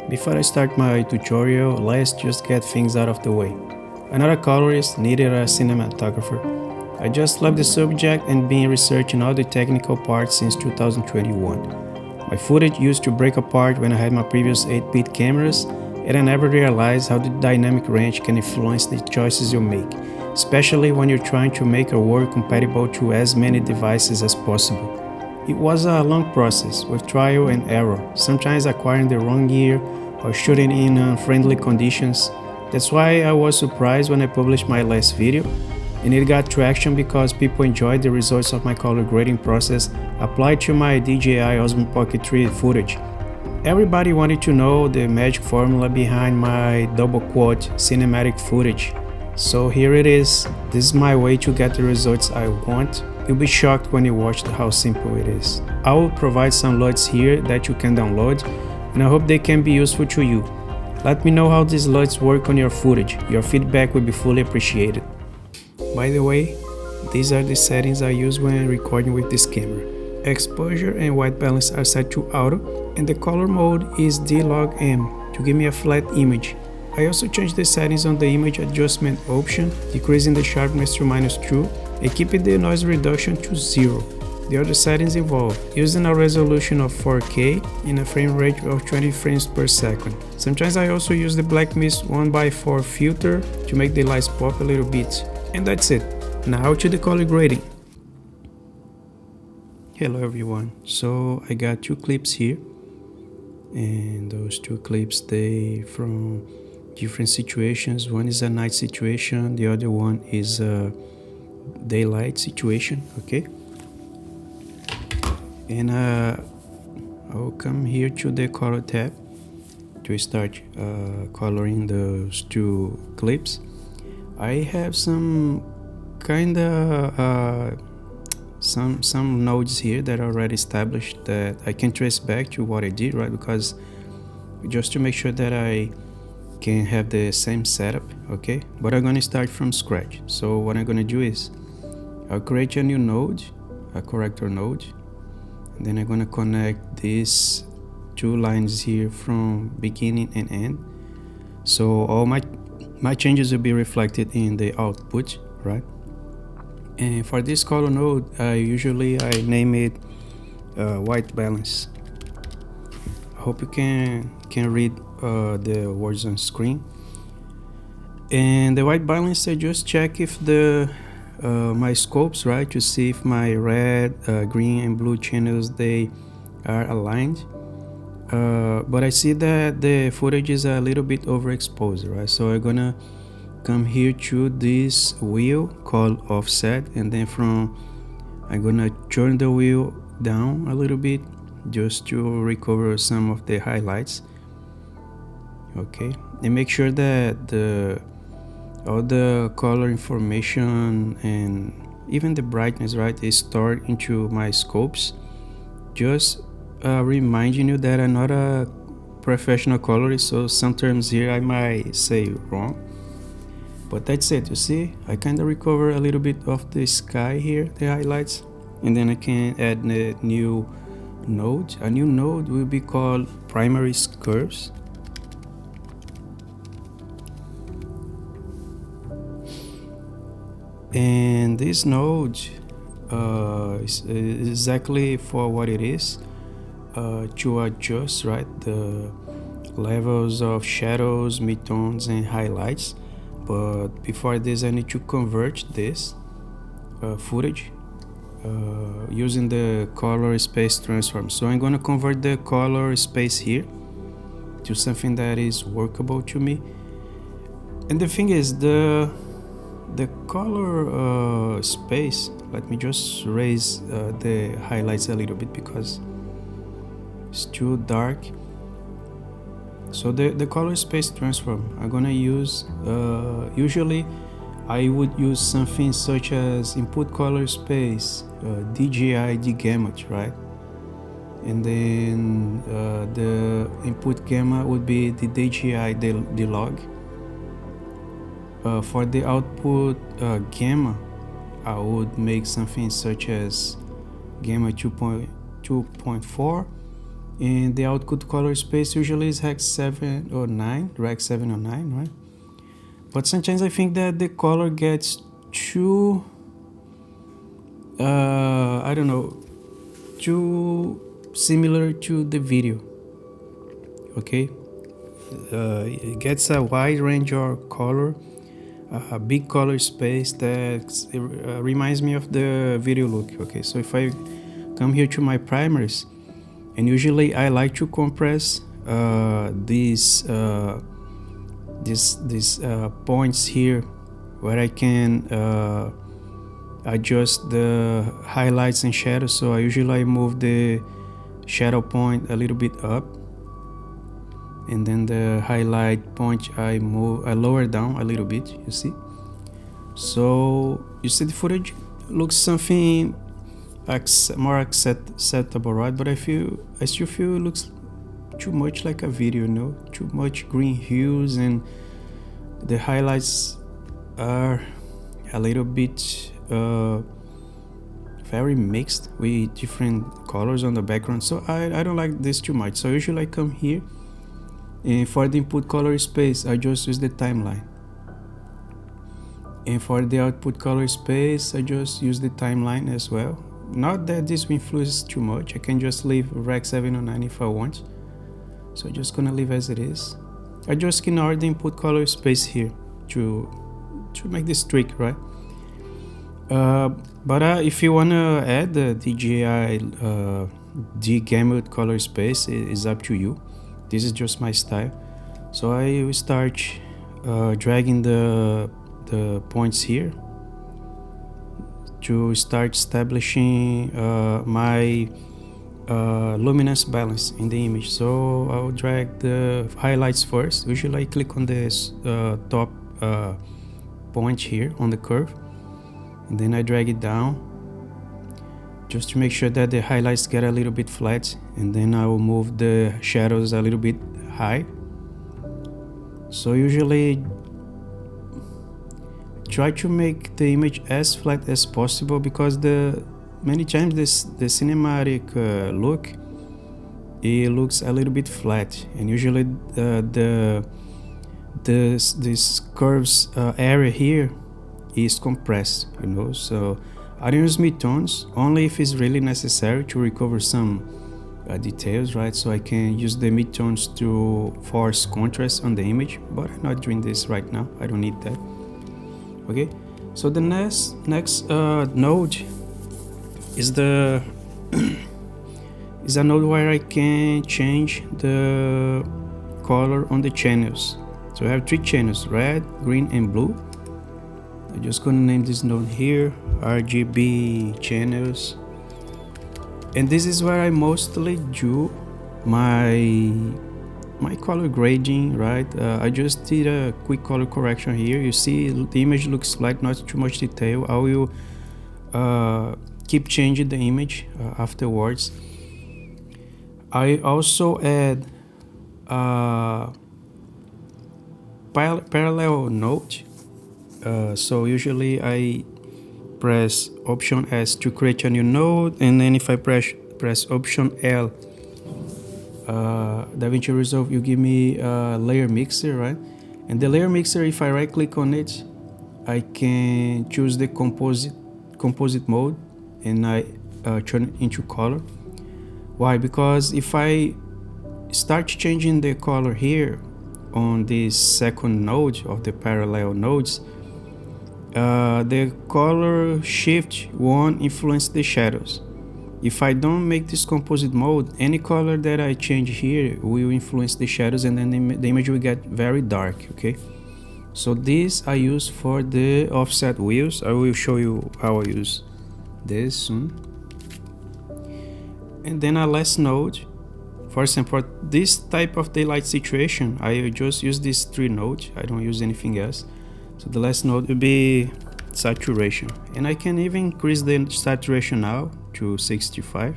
Before I start my tutorial, let's just get things out of the way. I'm not a colorist, neither a cinematographer. I just love the subject and been researching all the technical parts since 2021. My footage used to break apart when I had my previous 8-bit cameras, and I never realized how the dynamic range can influence the choices you make, especially when you're trying to make your work compatible to as many devices as possible. It was a long process with trial and error, sometimes acquiring the wrong gear or shooting in unfriendly conditions. That's why I was surprised when I published my last video, and it got traction because people enjoyed the results of my color grading process applied to my DJI Osmo Pocket 3 footage. Everybody wanted to know the magic formula behind my double quad cinematic footage. So here it is. This is my way to get the results I want. You'll be shocked when you watch how simple it is. I will provide some LUTs here that you can download, and I hope they can be useful to you. Let me know how these LUTs work on your footage. Your feedback will be fully appreciated. By the way, these are the settings I use when recording with this camera. Exposure and white balance are set to auto, and the color mode is D-Log-M to give me a flat image. I also changed the settings on the image adjustment option, decreasing the sharpness to -2 and keeping the noise reduction to 0. The other settings involve using a resolution of 4K in a frame rate of 20 frames per second. Sometimes I also use the black mist 1x4 filter to make the lights pop a little bit. And that's it. Now to the color grading. Hello everyone. So I got two clips here, and those two clips, they from different situations. One is a night situation, the other one is a daylight situation, okay? And I'll come here to the color tab to start coloring those two clips. I have some kind of some nodes here that are already established that I can trace back to what I did, right? Because just to make sure that I can have the same setup, okay? But I'm gonna start from scratch. So what I'm gonna do is I'll create a new node, a corrector node, and then I'm gonna connect these two lines here from beginning and end. So all my changes will be reflected in the output, right? And for this color node, I name it white balance. I hope you can read the words on screen. And the white balance, I just check if the my scopes, right, to see if my red, green, and blue channels, they are aligned. But I see that the footage is a little bit overexposed, right? So I'm gonna come here to this wheel called offset, and then I'm gonna turn the wheel down a little bit just to recover some of the highlights, okay? And make sure that all the color information and even the brightness, right, is stored into my scopes. Just reminding you that I'm not a professional colorist, so some terms here I might say wrong. But that's it, you see, I kind of recover a little bit of the sky here, the highlights, and then I can add a new node. A new node will be called primary curves. And this node is exactly for what it is, to adjust, right, the levels of shadows, midtones, and highlights. But before this, I need to convert this footage using the color space transform. So I'm gonna convert the color space here to something that is workable to me. And the thing is, the color space, let me just raise the highlights a little bit because it's too dark. So the color space transform I'm gonna use, usually I would use something such as input color space, DJI gamut, right? And then the input gamma would be the DJI log. For the output gamma, I would make something such as gamma 2.4, And the output color space usually is rec 7 or 9, right? But sometimes I think that the color gets too, I don't know, too similar to the video. Okay, it gets a wide range of color, a big color space that reminds me of the video look. Okay, so if I come here to my primaries, and usually I like to compress these points here where I can adjust the highlights and shadows. So I usually move the shadow point a little bit up, and then the highlight point I lower down a little bit, you see. So you see the footage looks something more acceptable, right? But I still feel it looks too much like a video, you know, too much green hues, and the highlights are a little bit very mixed with different colors on the background. So I don't like this too much. So usually I come here, and for the input color space I just use the timeline, and for the output color space I just use the timeline as well. Not that this will influence too much. I can just leave rec 709 if I want. So I'm just gonna leave as it is. I just ignore the input color space here to make this trick, right? But if you wanna add the DJI D-gamut color space, it is up to you. This is just my style. So I will start dragging the points here to start establishing my luminance balance in the image. So I'll drag the highlights first. Usually I click on this top point here on the curve, and then I drag it down just to make sure that the highlights get a little bit flat, and then I will move the shadows a little bit high. So usually try to make the image as flat as possible, because many times the cinematic look, it looks a little bit flat, and usually this curves area here is compressed, you know. So I don't use midtones only if it's really necessary to recover some details, right? So I can use the midtones to force contrast on the image, but I'm not doing this right now. I don't need that. Okay, so the next node is the is a node where I can change the color on the channels. So I have 3 channels: red, green, and blue. I'm just gonna name this node here RGB channels, and this is where I mostly do my color grading, right? I just did a quick color correction here. You see the image looks like not too much detail. I will keep changing the image afterwards. I also add parallel node. So usually I press Option S to create a new node, and then if I press Option L, Davinci Resolve, you give me a layer mixer, right? And the layer mixer, if I right click on it, I can choose the composite mode, and I turn it into color. Why? Because if I start changing the color here on this second node of the parallel nodes, the color shift won't influence the shadows. If I don't make this composite mode, any color that I change here will influence the shadows, and then the image will get very dark, okay? So this I use for the offset wheels. I will show you how I use this soon. And then a last node. For example, for this type of daylight situation, I just use these 3 nodes. I don't use anything else. So the last node will be saturation, and I can even increase the saturation now to 65,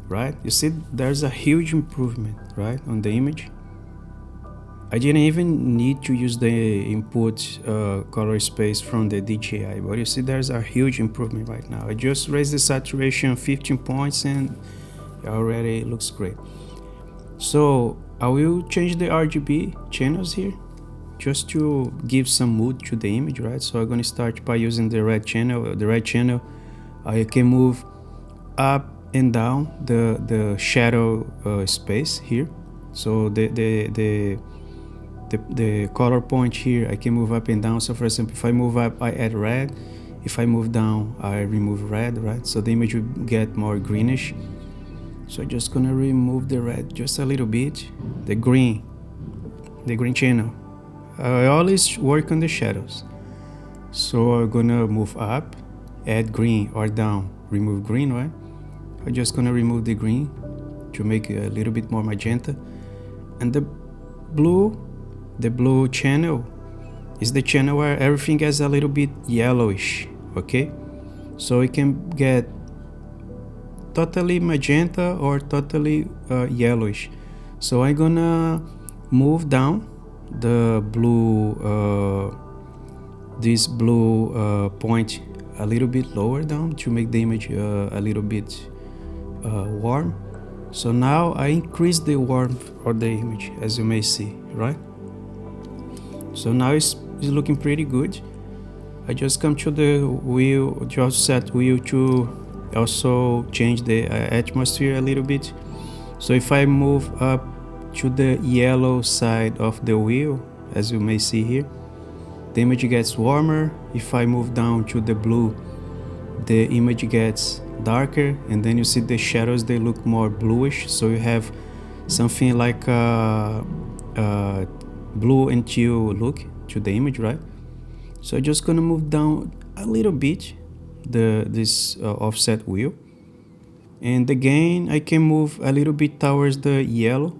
right? You see there's a huge improvement, right, on the image. I didn't even need to use the input color space from the DJI, but you see there's a huge improvement right now. I just raised the saturation 15 points, and already looks great. So I will change the RGB channels here just to give some mood to the image, right? So I'm gonna start by using the red channel. The red channel, I can move up and down the shadow space here. So the color point here, I can move up and down. So for example, if I move up, I add red. If I move down, I remove red, right? So the image will get more greenish. So I'm just gonna remove the red just a little bit. The green channel. I always work on the shadows. So I'm gonna move up, add green, or down, remove green, right? I'm just gonna remove the green to make it a little bit more magenta. And the blue channel is the channel where everything gets a little bit yellowish, okay? So it can get totally magenta or totally yellowish. So I'm gonna move down the blue, this blue point a little bit lower down to make the image a little bit warm. So now I increase the warmth of the image, as you may see, right? So now it's looking pretty good. I just come to the wheel, just set wheel to also change the atmosphere a little bit. So if I move up to the yellow side of the wheel, as you may see here, the image gets warmer. If I move down to the blue, the image gets darker, and then you see the shadows, they look more bluish. So you have something like a blue and teal look to the image, right? So I'm just gonna move down a little bit this offset wheel, and again I can move a little bit towards the yellow,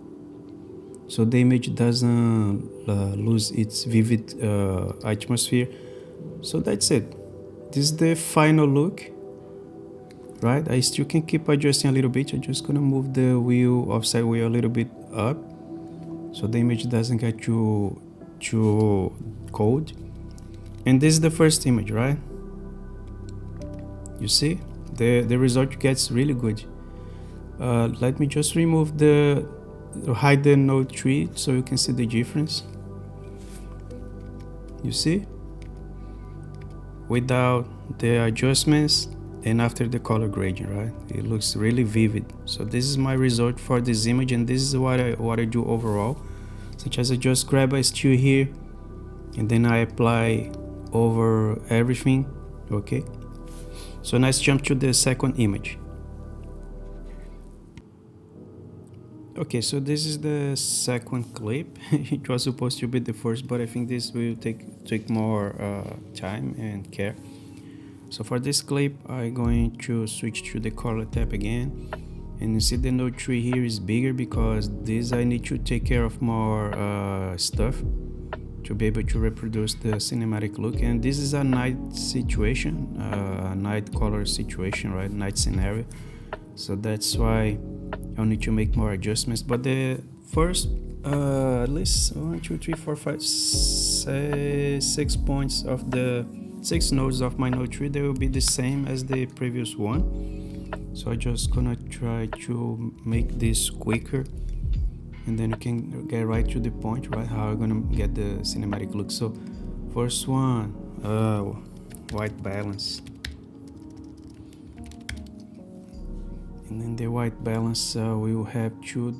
so the image doesn't lose its vivid atmosphere. So that's it. This is the final look, right? I still can keep adjusting a little bit. I'm just gonna move the wheel, offset wheel, a little bit up, so the image doesn't get too cold. And this is the first image, right? You see, the result gets really good. Let me just remove hide the node tree so you can see the difference. You see? Without the adjustments and after the color gradient, right? It looks really vivid. So this is my result for this image, and this is what I do overall. Such as I just grab a still here, and then I apply over everything, okay? So now let's jump to the second image. Okay, so this is the second clip. It was supposed to be the first, but I think this will take more time and care. So for this clip, I'm going to switch to the color tab again, and you see the node tree here is bigger because this I need to take care of more stuff to be able to reproduce the cinematic look. And this is a night situation, a night color situation, right? Night scenario. So that's why I'll need to make more adjustments. But the first at least 1, 2, 3, 4, 5, 6 points of the 6 nodes of my node tree, they will be the same as the previous one. So I'm just gonna try to make this quicker, and then you can get right to the point, right? How I'm gonna get the cinematic look. So first one, white balance. And then the white balance, we will have to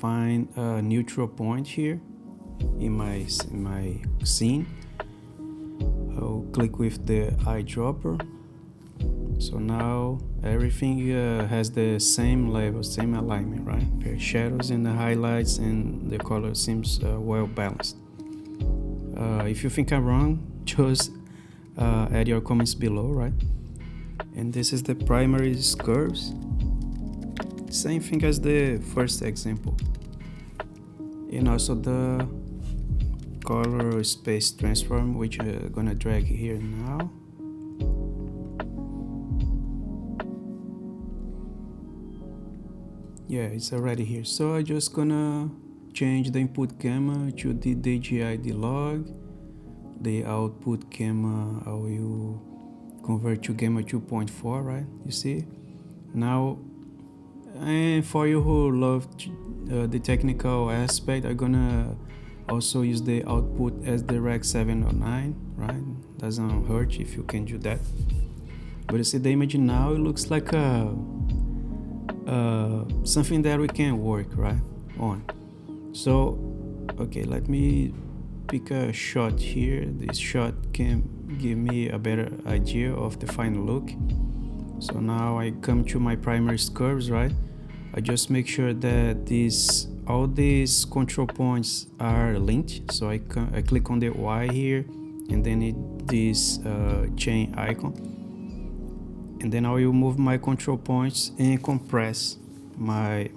find a neutral point here in my scene. I'll click with the eyedropper. So now everything has the same level, same alignment, right? The shadows and the highlights and the color seems well balanced. If you think I'm wrong, just add your comments below, right? And this is the primary curves. Same thing as the first example. And also the color space transform, which I'm gonna drag here now. Yeah, it's already here. So I'm just gonna change the input gamma to the DJI log. The output gamma I will convert to gamma 2.4, right? You see? Now And for you who love the technical aspect, I'm gonna also use the output as the Rec 709, right? Doesn't hurt if you can do that. But you see the image now, it looks like a something that we can work right on. So okay, let me pick a shot here. This shot can give me a better idea of the final look. So now I come to my primary curves, right? I just make sure that all these control points are linked. So I click on the Y here, and then this chain icon, and then I will move my control points and compress my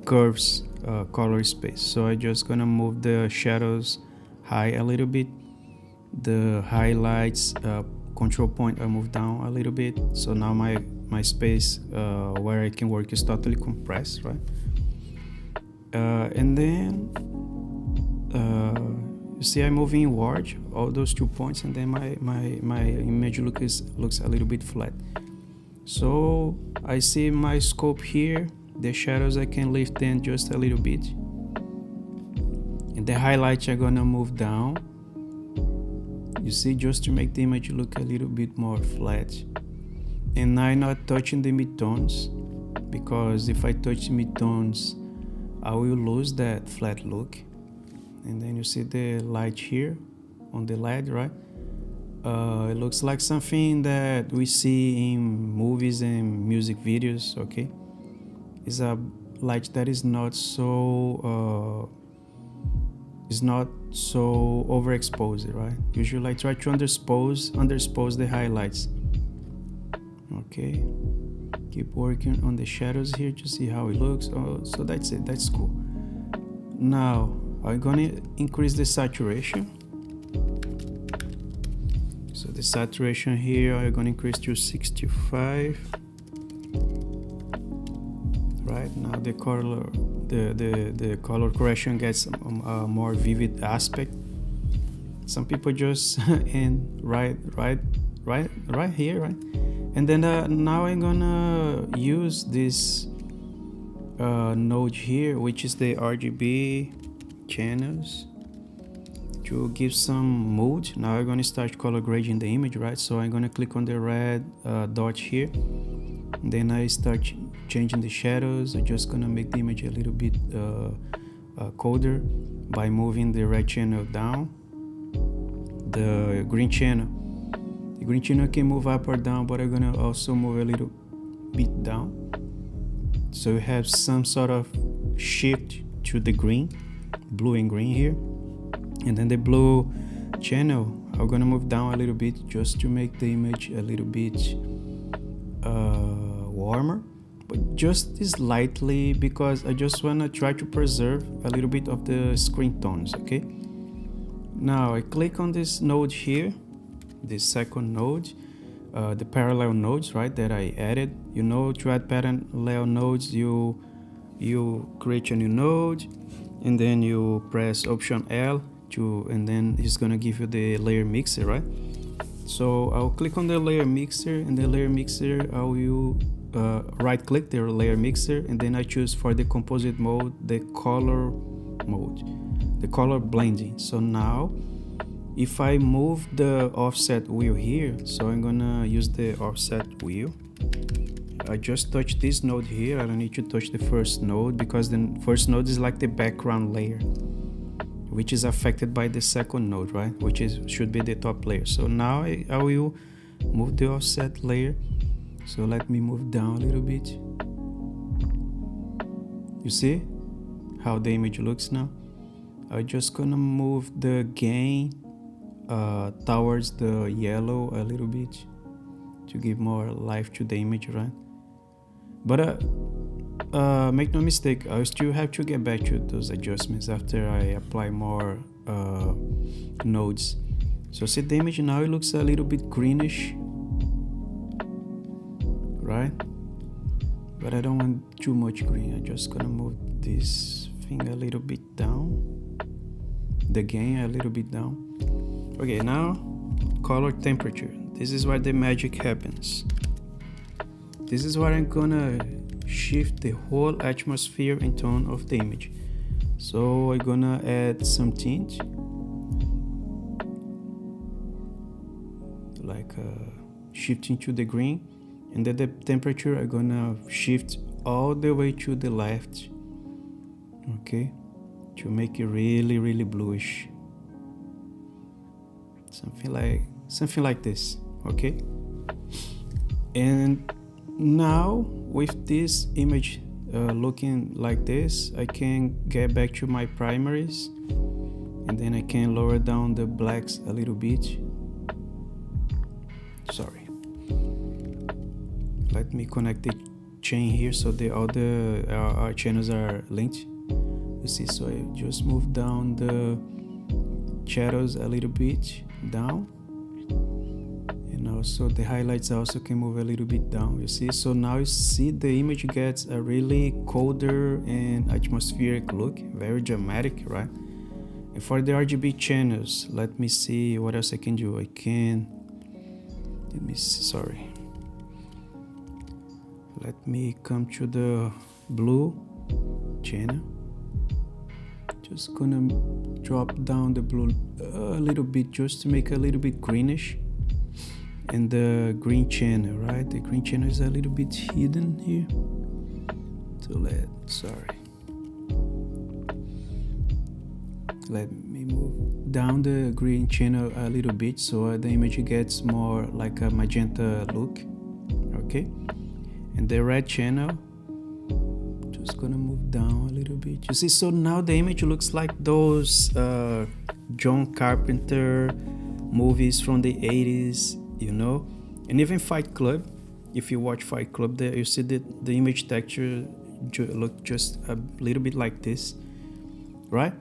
curves color space. So I just gonna move the shadows high a little bit, the highlights control point I move down a little bit. So now my space where I can work is totally compressed, right? And then you see I'm moving inward all those 2 points, and then my image looks a little bit flat. So I see my scope here, the shadows I can lift them just a little bit, and the highlights are gonna move down, you see, just to make the image look a little bit more flat. And I'm not touching the midtones, because if I touch midtones I will lose that flat look. And then you see the light here on the LED, right? It looks like something that we see in movies and music videos, okay? It's a light that is not so overexposed, right? Usually I try to underexpose the highlights. Okay, keep working on the shadows here to see how it looks. Oh, so that's it, that's cool. Now I'm gonna increase the saturation. So the saturation here I'm gonna increase to 65. Right now the color color correction gets a more vivid aspect. Some people just and right here, right? And then now I'm gonna use this node here, which is the RGB channels, to give some mood. Now I'm gonna start color grading the image, right? So I'm gonna click on the red dot here, and then I start changing the shadows. I'm just gonna make the image a little bit colder by moving the red channel down. The green channel can move up or down, but I'm gonna also move a little bit down, so you have some sort of shift to the green, blue and green here. And then the blue channel I'm gonna move down a little bit, just to make the image a little bit warmer, but just slightly, because I just wanna try to preserve a little bit of the screen tones. Okay, now I click on this node here, this second node, the parallel nodes, right, that I added. You know, to add parallel nodes, you create a new node, and then you press Option L and then it's gonna give you the layer mixer, right? So I'll click on the layer mixer, and the layer mixer I will right click the layer mixer, and then I choose for the composite mode the color mode, the color blending. So now if I move the offset wheel here, so I'm gonna use the offset wheel. I just touch this node here. I don't need to touch the first node, because the first node is like the background layer, which is affected by the second node, right? Which should be the top layer. So now I will move the offset layer. So let me move down a little bit. You see how the image looks now? I'm just gonna move the gain towards the yellow a little bit to give more life to the image, right? But make no mistake, I still have to get back to those adjustments after I apply more nodes. So see the image now, it looks a little bit greenish, right? But I don't want too much green. I'm just gonna move this thing a little bit down, the gain a little bit down. Okay, now color temperature. This is where the magic happens. This is what I'm gonna shift the whole atmosphere and tone of the image. So I'm gonna add some tint, like shifting to the green, and then the temperature I'm gonna shift all the way to the left, okay, to make it really bluish, something like this, okay. And now with this image looking like this, I can get back to my primaries, and then I can lower down the blacks a little bit. Sorry, let me connect the chain here so all our channels are linked. You see, so I just move down the shadows a little bit down, and also the highlights also can move a little bit down, you see. So now you see the image gets a really colder and atmospheric look, very dramatic, right? And for the RGB channels, let me see what else I can do. Let me come to the blue channel. Just gonna drop down the blue a little bit just to make a little bit greenish. And the green channel, right? The green channel is a little bit hidden here. Let me move down the green channel a little bit so the image gets more like a magenta look, okay. And the red channel, just gonna move down a little bit, you see. So now the image looks like those John Carpenter movies from the 80s, you know. And even Fight Club, if you watch Fight Club, there you see that the image texture look just a little bit like this, right?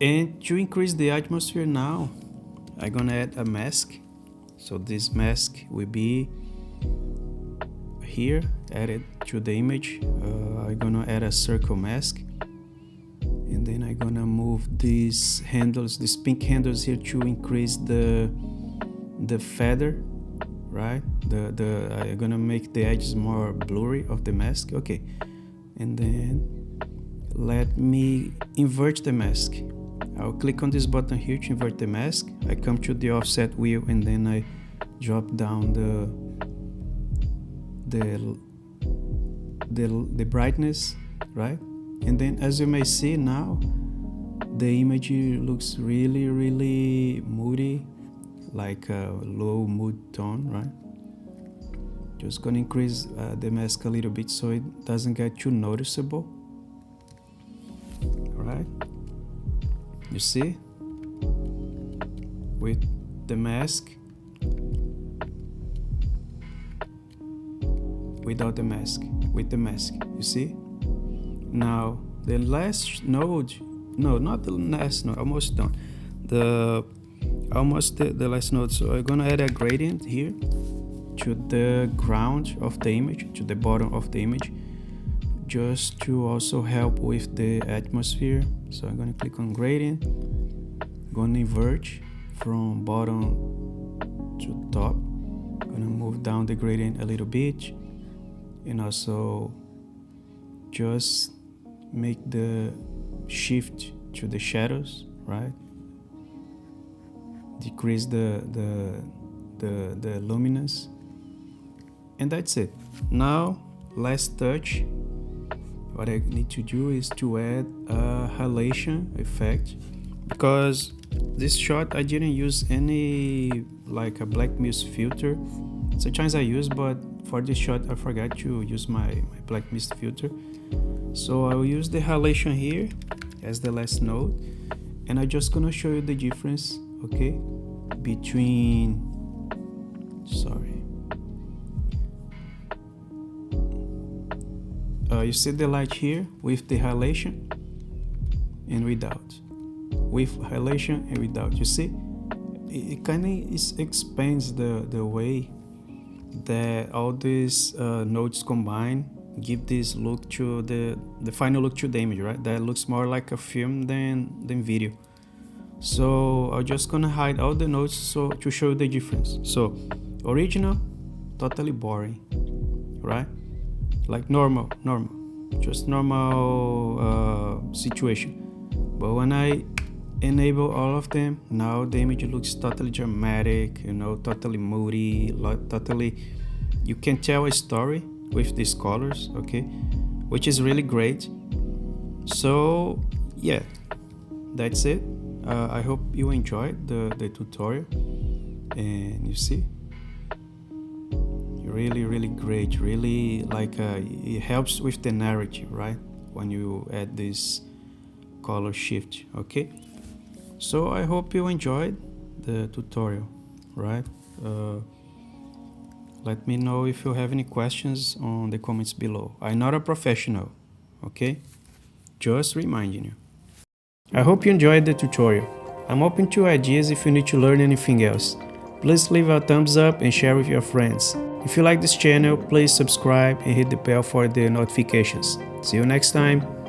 And to increase the atmosphere now, I'm gonna add a mask. So this mask will be here, added to the image. I'm gonna add a circle mask, and then I'm gonna move these handles, these pink handles here, to increase the feather, right? I'm gonna make the edges more blurry of the mask, okay. And then let me invert the mask. I'll click on this button here to invert the mask. I come to the offset wheel, and then I drop down the brightness, right? And then as you may see now, the image looks really moody, like a low mood tone, right? Just gonna increase the mask a little bit so it doesn't get too noticeable, right? You see, with the mask, without the mask, with the mask, you see. Now the last node, no, not the last node, almost done, the last node. So I'm gonna add a gradient here to the ground of the image, to the bottom of the image, just to also help with the atmosphere. So I'm gonna click on gradient, gonna invert from bottom to top, gonna move down the gradient a little bit, and also just make the shift to the shadows, right? Decrease the luminance, and that's it. Now last touch, what I need to do is to add a halation effect, because this shot I didn't use any like a black mist filter. Sometimes I use, but for this shot I forgot to use my black mist filter. So I will use the halation here as the last node, and I'm just gonna show you the difference, okay, between, you see the light here with the halation and without, with halation and without. You see, it kind of expands the way that all these nodes combine, give this look to the final look to the image, right? That looks more like a film than video. So I'm just gonna hide all the nodes so to show you the difference. So original, totally boring, right? like normal, just normal situation. But when I enable all of them, now the image looks totally dramatic, you know, totally moody, totally, you can tell a story with these colors, okay, which is really great. So yeah, that's it. I hope you enjoyed the tutorial, and you see, really great, really like it helps with the narrative, right, when you add this color shift. Okay, so I hope you enjoyed the tutorial, right? Let me know if you have any questions on the comments below. I'm not a professional, okay, just reminding you. I hope you enjoyed the tutorial. I'm open to ideas if you need to learn anything else. Please leave a thumbs up and share with your friends. If you like this channel, please subscribe and hit the bell for the notifications. See you next time.